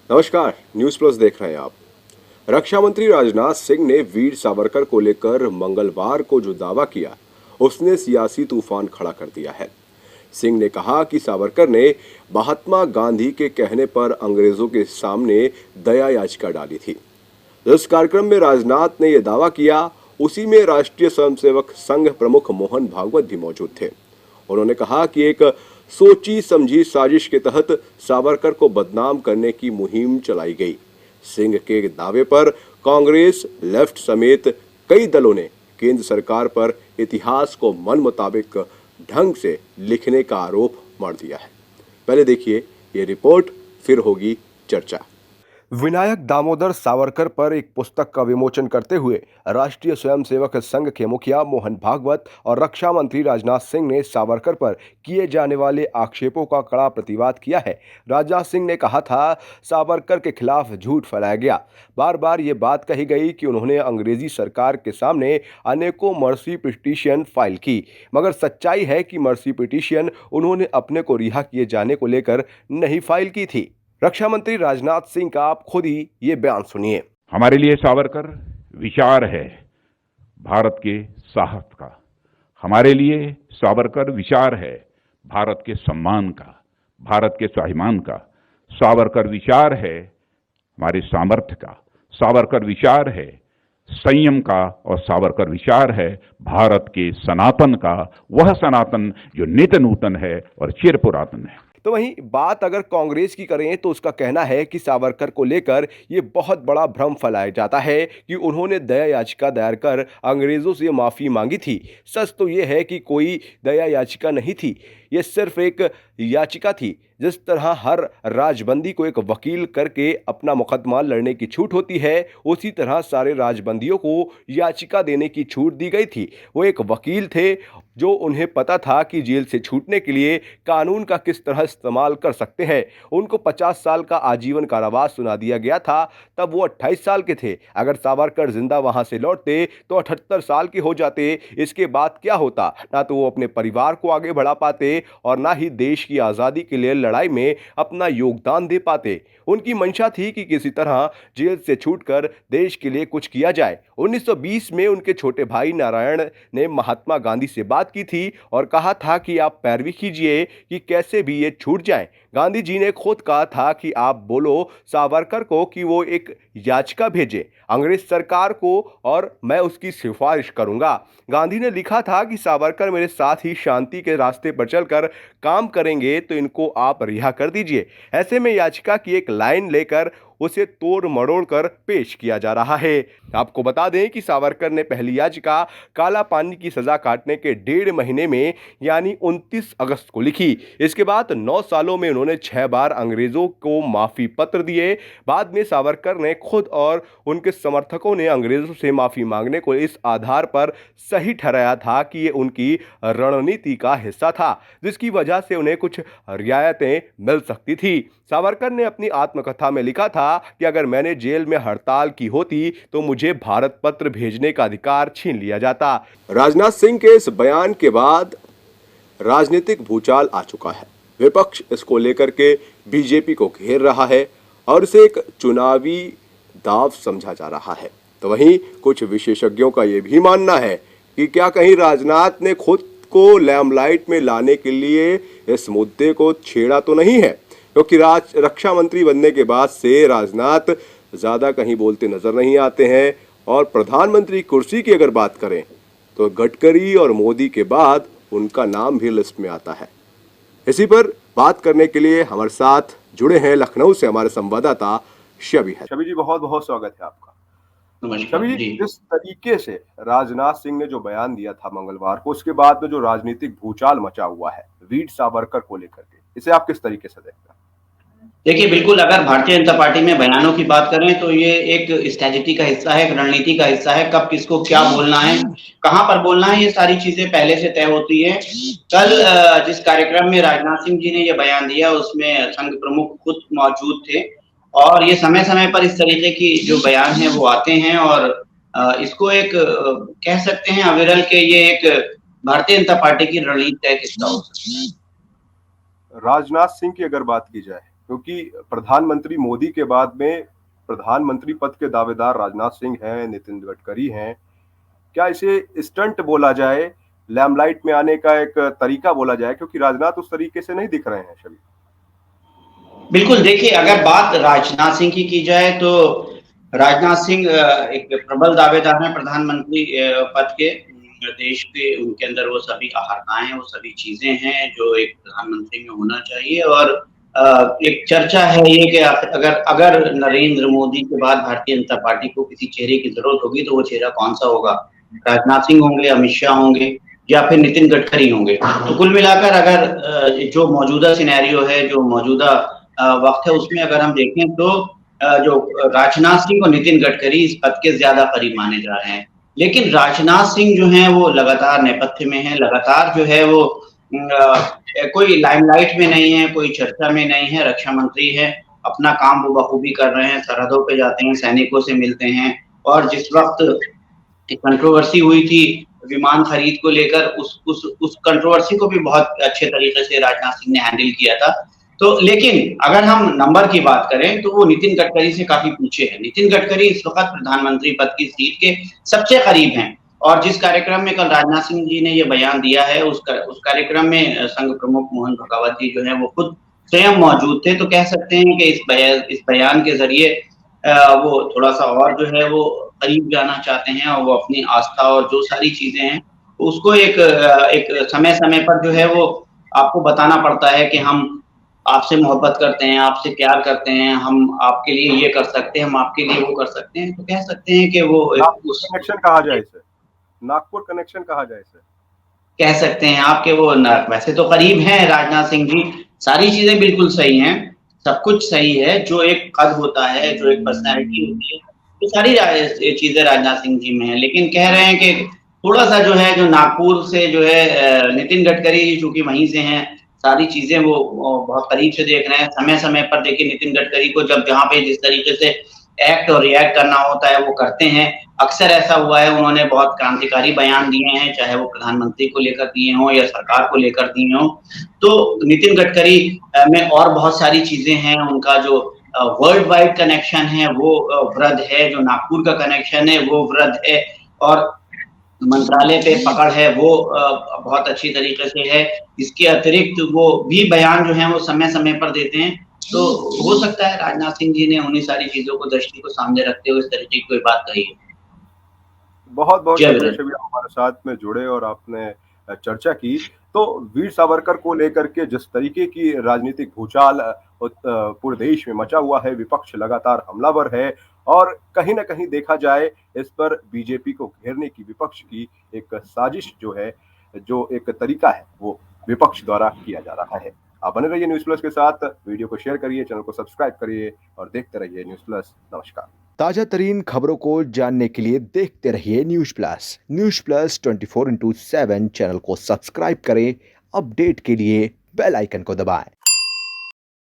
नमस्कार, news plus देख रहे हैं आप। रक्षा मंत्री राजनाथ सिंह ने वीर सावरकर को लेकर मंगलवार को जो दावा किया, उसने सियासी तूफान खड़ा कर दिया है। सिंह ने कहा कि सावरकर ने महात्मा गांधी के कहने पर अंग्रेजों के सामने दया याचिका डाली थी। जिस कार्यक्रम में राजनाथ ने यह दावा किया, उसी में राष्ट्रीय स्वयंसेवक संघ प्रमुख मोहन भागवत भी मौजूद थे। उन्होंने कहा कि एक सोची समझी साजिश के तहत सावरकर को बदनाम करने की मुहिम चलाई गई। सिंह के दावे पर कांग्रेस, लेफ्ट समेत कई दलों ने केंद्र सरकार पर इतिहास को मन मुताबिक ढंग से लिखने का आरोप मढ़ दिया है। पहले देखिए ये रिपोर्ट, फिर होगी चर्चा। विनायक दामोदर सावरकर पर एक पुस्तक का विमोचन करते हुए राष्ट्रीय स्वयंसेवक संघ के मुखिया मोहन भागवत और रक्षा मंत्री राजनाथ सिंह ने सावरकर पर किए जाने वाले आक्षेपों का कड़ा प्रतिवाद किया है। राजनाथ सिंह ने कहा था, सावरकर के खिलाफ झूठ फैलाया गया। बार बार ये बात कही गई कि उन्होंने अंग्रेजी सरकार के सामने अनेकों मर्सी पिटीशन फाइल की, मगर सच्चाई है कि मर्सी पिटीशन उन्होंने अपने को रिहा किए जाने को लेकर नहीं फाइल की थी। रक्षा मंत्री राजनाथ सिंह का आप खुद ही ये बयान सुनिए। हमारे लिए सावरकर विचार है, भारत के साहस का। हमारे लिए सावरकर विचार है, भारत के सम्मान का, भारत के स्वाभिमान का। सावरकर विचार है हमारे सामर्थ्य का, सावरकर विचार है संयम का, और सावरकर विचार है भारत के सनातन का, वह सनातन जो नित्य नूतन है और चिर पुरातन है। तो वहीं बात अगर कांग्रेस की करें तो उसका कहना है कि सावरकर को लेकर ये बहुत बड़ा भ्रम फैलाया जाता है कि उन्होंने दया याचिका दायर कर अंग्रेजों से माफ़ी मांगी थी। सच तो ये है कि कोई दया याचिका नहीं थी, ये सिर्फ एक याचिका थी। जिस तरह हर राजबंदी को एक वकील करके अपना मुकदमा लड़ने की छूट होती है, उसी तरह सारे राजबंदियों को याचिका देने की छूट दी गई थी। वो एक वकील थे जो उन्हें पता था कि जेल से छूटने के लिए कानून का किस तरह इस्तेमाल कर सकते हैं। उनको 50 साल का आजीवन कारावास सुना दिया गया था, तब वो 28 साल के थे। अगर सावरकर जिंदा वहां से लौटते तो 78 साल के हो जाते। इसके बाद क्या होता? ना तो वो अपने परिवार को आगे बढ़ा पाते और ना ही देश की आज़ादी के लिए लड़ाई में अपना योगदान दे पाते। उनकी मंशा थी कि किसी तरह जेल से छूटकर देश के लिए कुछ किया जाए। 1920 में उनके छोटे भाई नारायण ने महात्मा गांधी से बात की थी और कहा था कि आप पैरवी कीजिए कि कैसे भी ये छूट जाए। गांधी जी ने खुद कहा था कि आप बोलो सावरकर को कि वो एक याचिका भेजे अंग्रेज सरकार को और मैं उसकी सिफारिश करूंगा। गांधी ने लिखा था कि सावरकर मेरे साथ ही शांति के रास्ते पर चलकर काम करेंगे तो इनको आप रिहा कर दीजिए। ऐसे में याचिका की एक लाइन लेकर उसे तोड़ मरोड़ कर पेश किया जा रहा है। आपको बता दें कि सावरकर ने पहली याचिका काला पानी की सजा काटने के 1.5 महीने में यानी 29 अगस्त को लिखी। इसके बाद 9 सालों में उन्होंने 6 बार अंग्रेजों को माफी पत्र दिए। बाद में सावरकर ने खुद और उनके समर्थकों ने अंग्रेजों से माफी मांगने को इस आधार पर सही ठहराया था कि ये उनकी रणनीति का हिस्सा था, जिसकी वजह से उन्हें कुछ रियायतें मिल सकती थी। सावरकर ने अपनी आत्मकथा में लिखा था कि अगर मैंने जेल में हड़ताल की होती तो मुझे भारत पत्र भेजने का अधिकार छीन लिया जाता। राजनाथ सिंह के इस बयान के बाद राजनीतिक भूचाल आ चुका है। विपक्ष इसको लेकर के बीजेपी को घेर रहा है और इसे एक चुनावी दांव समझा जा रहा है। तो वहीं कुछ विशेषज्ञों का यह भी मानना है कि क्या कहीं राजनाथ ने खुद को लैमलाइट में लाने के लिए इस मुद्दे को छेड़ा तो नहीं है, क्योंकि रक्षा मंत्री बनने के बाद से राजनाथ ज्यादा कहीं बोलते नजर नहीं आते हैं। और प्रधानमंत्री कुर्सी की अगर बात करें तो गडकरी और मोदी के बाद उनका नाम भी लिस्ट में आता है। इसी पर बात करने के लिए हमारे साथ जुड़े हैं लखनऊ से हमारे संवाददाता शबी है। शबी जी, बहुत बहुत स्वागत है आपका। शबी जी, जिस तरीके से राजनाथ सिंह ने जो बयान दिया था मंगलवार को, उसके बाद में जो राजनीतिक भूचाल मचा हुआ है वीर सावरकर को लेकर के, इसे आप किस तरीके से देखते हैं? देखिए, बिल्कुल अगर भारतीय जनता पार्टी में बयानों की बात करें तो ये एक स्ट्रैटेजी का हिस्सा है, एक रणनीति का हिस्सा है। कब किसको क्या बोलना है, कहां पर बोलना है, ये सारी चीजें पहले से तय होती है। कल जिस कार्यक्रम में राजनाथ सिंह जी ने ये बयान दिया उसमें संघ प्रमुख खुद मौजूद थे और ये समय समय पर इस तरीके की जो बयान है वो आते हैं और इसको एक कह सकते हैं अविरल के ये एक भारतीय जनता पार्टी की रणनीति का एक हिस्सा हो सकता है। राजनाथ सिंह की अगर बात की जाए क्योंकि प्रधानमंत्री मोदी के बाद में प्रधानमंत्री पद के दावेदार राजनाथ सिंह हैं, नितिन गडकरी हैं। क्या इसे स्टंट बोला जाए, लैमलाइट में आने का एक तरीका बोला जाए, क्योंकि राजनाथ उस तरीके से नहीं दिख रहे हैं शबीर। बिल्कुल, देखिए अगर बात राजनाथ सिंह की जाए तो राजनाथ सिंह एक प्रबल दावेदार हैं प्रधानमंत्री पद के। देश के उनके अंदर वो सभी अहर्ताएं हैं, वो सभी चीजें हैं जो एक प्रधानमंत्री में होना चाहिए। और एक चर्चा है ये कि अगर अगर नरेंद्र मोदी के बाद भारतीय जनता पार्टी को किसी चेहरे की जरूरत होगी तो वो चेहरा कौन सा होगा? राजनाथ सिंह होंगे, अमित शाह होंगे या फिर नितिन गडकरी होंगे। तो कुल मिलाकर अगर जो मौजूदा सिनेरियो है, जो मौजूदा वक्त है, उसमें अगर हम देखें तो जो राजनाथ सिंह और नितिन गडकरी इस पद के ज्यादा करीब माने जा रहे हैं। लेकिन राजनाथ सिंह जो हैं वो लगातार नेपथ्य में हैं, लगातार जो है वो कोई लाइमलाइट में नहीं है, कोई चर्चा में नहीं है। रक्षा मंत्री हैं, अपना काम वो बखूबी कर रहे हैं, सरहदों पे जाते हैं, सैनिकों से मिलते हैं। और जिस वक्त एक कंट्रोवर्सी हुई थी विमान खरीद को लेकर, उस कंट्रोवर्सी को भी बहुत अच्छे तरीके से राजनाथ सिंह ने हैंडल किया था। तो लेकिन अगर हम नंबर की बात करें तो वो नितिन गडकरी से काफी पीछे है। नितिन गडकरी इस वक्त प्रधानमंत्री पद की सीट के सबसे करीब हैं। और जिस कार्यक्रम में कल राजनाथ सिंह जी ने ये बयान दिया है, उस कार्यक्रम में संघ प्रमुख मोहन भागवत जी जो है वो खुद स्वयं मौजूद थे। तो कह सकते हैं कि इस बयान के जरिए वो थोड़ा सा और जो है वो करीब जाना चाहते हैं और वो अपनी आस्था और जो सारी चीजें हैं उसको एक समय-समय पर जो है वो आपको बताना पड़ता है कि हम आपसे मोहब्बत करते हैं, आपसे प्यार करते हैं, हम आपके लिए ये कर सकते हैं, हम आपके लिए वो कर सकते हैं। तो कह सकते हैं कि वो नागपुर कनेक्शन कहा जाए इसे, नागपुर कनेक्शन कहा जाए इसे। कह सकते हैं आप कि वो वैसे तो करीब हैं राजनाथ सिंह जी, सारी चीजें बिल्कुल सही हैं, सब कुछ सही है। जो एक कद होता है, जो एक पर्सनैलिटी होती है, वो सारी चीजें राजनाथ सिंह जी में है। लेकिन कह रहे हैं कि थोड़ा सा जो है, जो नागपुर से जो है नितिन गडकरी चूंकि वहीं से हैं, सारी चीजें वो बहुत करीब से देख रहे हैं। समय समय पर देखिए नितिन गडकरी को जब जहाँ पे जिस तरीके से एक्ट और रिएक्ट करना होता है वो करते हैं। अक्सर ऐसा हुआ है, उन्होंने बहुत क्रांतिकारी बयान दिए हैं, चाहे वो प्रधानमंत्री को लेकर दिए हों या सरकार को लेकर दिए हों। तो नितिन गडकरी में और बहुत सारी चीजें हैं। उनका जो वर्ल्ड वाइड कनेक्शन है वो वृहद है, जो नागपुर का कनेक्शन है वो वृहद है, और मंत्रालय पे पकड़ है वो बहुत अच्छी तरीके से है। इसके अतिरिक्त वो भी बयान जो है वो समय समय पर देते हैं। तो हो सकता है राजनाथ सिंह जी ने उन्हीं सारी चीजों को दृष्टि को सामने रखते हुए इस तरीके की कोई बात कही है। बहुत बहुत जय शुक्रिया विजय। शबीर, हमारे साथ में जुड़े और आपने चर्चा की। तो वीर सावरकर को लेकर के जिस तरीके की राजनीतिक भूचाल पूरे देश में मचा हुआ है, विपक्ष लगातार हमलावर है और कहीं ना कहीं देखा जाए इस पर बीजेपी को घेरने की विपक्ष की एक साजिश जो है, जो एक तरीका है, वो विपक्ष द्वारा किया जा रहा है। आप बने रहिए न्यूज प्लस के साथ, वीडियो को शेयर करिए, चैनल को सब्सक्राइब करिए और देखते रहिए न्यूज प्लस। नमस्कार। ताजा तरीन खबरों को जानने के लिए देखते रहिए news plus. News plus 24/7 channel को सब्सक्राइब करें। अपडेट के लिए बेल आइकन को दबाएं।